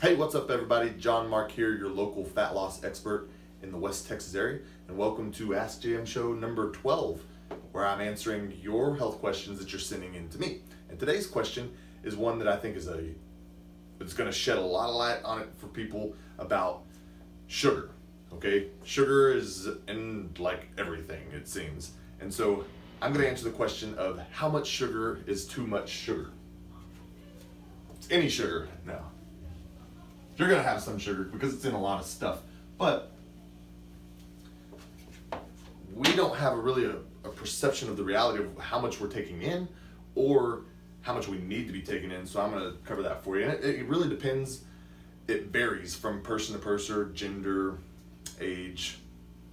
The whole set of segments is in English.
Hey, what's up, everybody? John Mark here, your local fat loss expert in the West Texas area, and welcome to Ask JM Show number 12, where I'm answering your health questions that you're sending in to me. And today's question is one that I think it's going to shed a lot of light on it for people about sugar. Okay, sugar is in like everything, it seems, and so I'm going to answer the question of how much sugar is too much sugar. It's any sugar now. You're going to have some sugar because it's in a lot of stuff, but we don't have a perception of the reality of how much we're taking in or how much we need to be taking in. So I'm going to cover that for you. And it really depends. It varies from person to person, gender, age,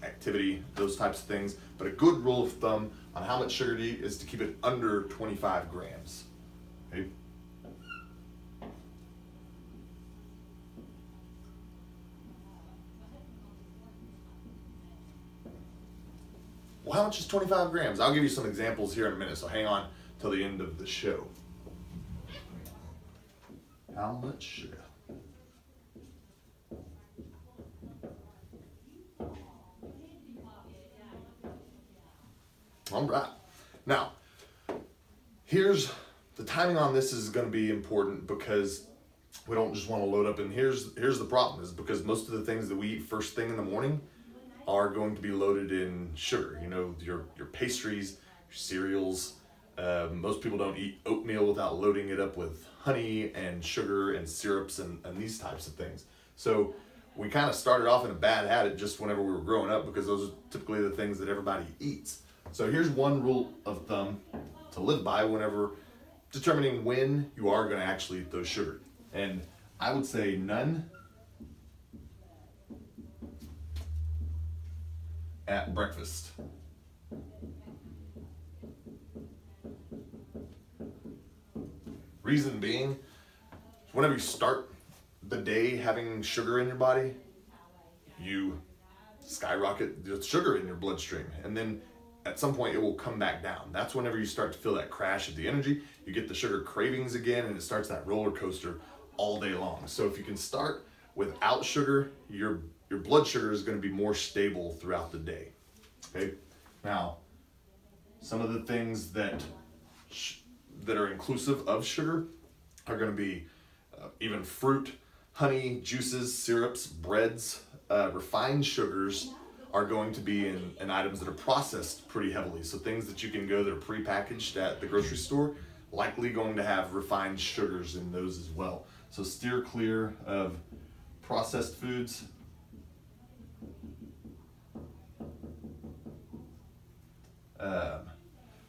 activity, those types of things. But a good rule of thumb on how much sugar to eat is to keep it under 25 grams. Okay? Well, how much is 25 grams? I'll give you some examples here in a minute, so hang on till the end of the show. How much sugar? All right. Now, here's the timing on this is going to be important because we don't just want to load up. And here's the problem is because most of the things that we eat first thing in the morning are going to be loaded in sugar. You know, your pastries, your cereals. Most people don't eat oatmeal without loading it up with honey and sugar and syrups and these types of things. So we kind of started off in a bad habit just whenever we were growing up because those are typically the things that everybody eats. So here's one rule of thumb to live by whenever determining when you are going to actually eat those sugar. And I would say none at breakfast. Reason being, whenever you start the day having sugar in your body, you skyrocket the sugar in your bloodstream, and then at some point it will come back down. That's whenever you start to feel that crash of the energy, you get the sugar cravings again, and it starts that roller coaster all day long. So if you can start without sugar, your blood sugar is going to be more stable throughout the day. Okay. Now, some of the things that are inclusive of sugar are going to be even fruit, honey, juices, syrups, breads. Refined sugars are going to be in items that are processed pretty heavily. So things that you can go that are prepackaged at the grocery store, likely going to have refined sugars in those as well. So steer clear of processed foods.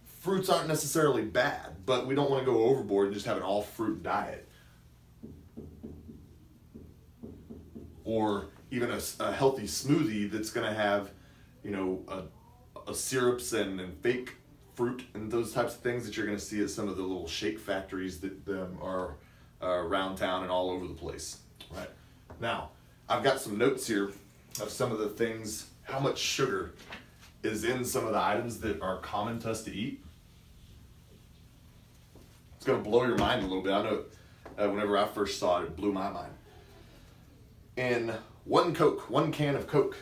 Fruits aren't necessarily bad, but we don't want to go overboard and just have an all fruit diet. Or even a healthy smoothie that's going to have, you know, a syrups and fake fruit and those types of things that you're going to see at some of the little shake factories that are around town and all over the place. Right. Now, I've got some notes here of some of the things, how much sugar is in some of the items that are common to us to eat. It's going to blow your mind a little bit. I know whenever I first saw it, it blew my mind. In one can of Coke,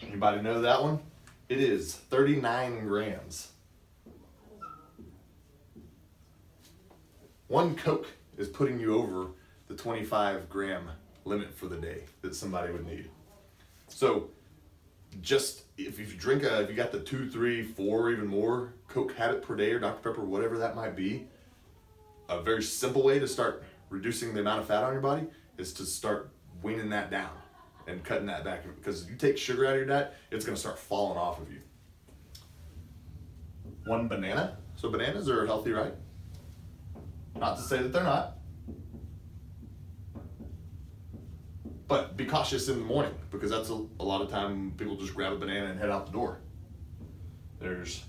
anybody know that one? It is 39 grams. One Coke is putting you over the 25 gram limit for the day that somebody would need. So just if you got the 2, 3, 4, even more Coke habit per day or Dr. Pepper, whatever that might be, a very simple way to start reducing the amount of fat on your body is to start weaning that down and cutting that back. Because if you take sugar out of your diet, it's going to start falling off of you. One banana. So bananas are healthy, right? Not to say that they're not. But be cautious in the morning because that's a lot of time people just grab a banana and head out the door. There's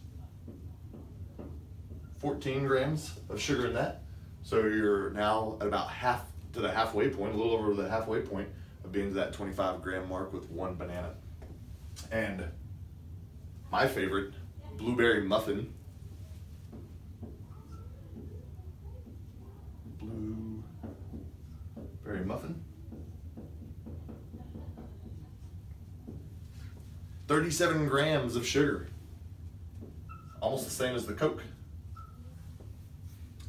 14 grams of sugar in that. So you're now at about half to the halfway point, a little over the halfway point of being to that 25 gram mark with one banana. And my favorite, blueberry muffin. 37 grams of sugar. Almost the same as the Coke.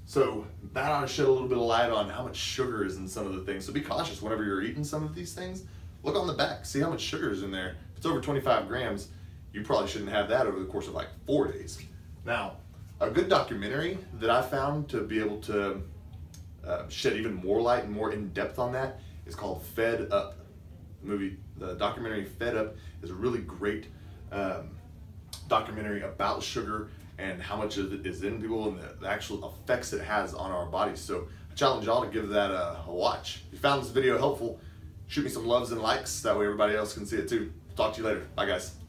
So that ought to shed a little bit of light on how much sugar is in some of the things. So be cautious whenever you're eating some of these things. Look on the back, see how much sugar is in there. If it's over 25 grams, you probably shouldn't have that over the course of like 4 days. Now, a good documentary that I found to be able to shed even more light and more in depth on that is called Fed Up. The documentary Fed Up is a really great documentary about sugar and how much of it is in people and the actual effects it has on our bodies. So I challenge y'all to give that a watch. If you found this video helpful, shoot me some loves and likes. That way everybody else can see it too. Talk to you later. Bye guys.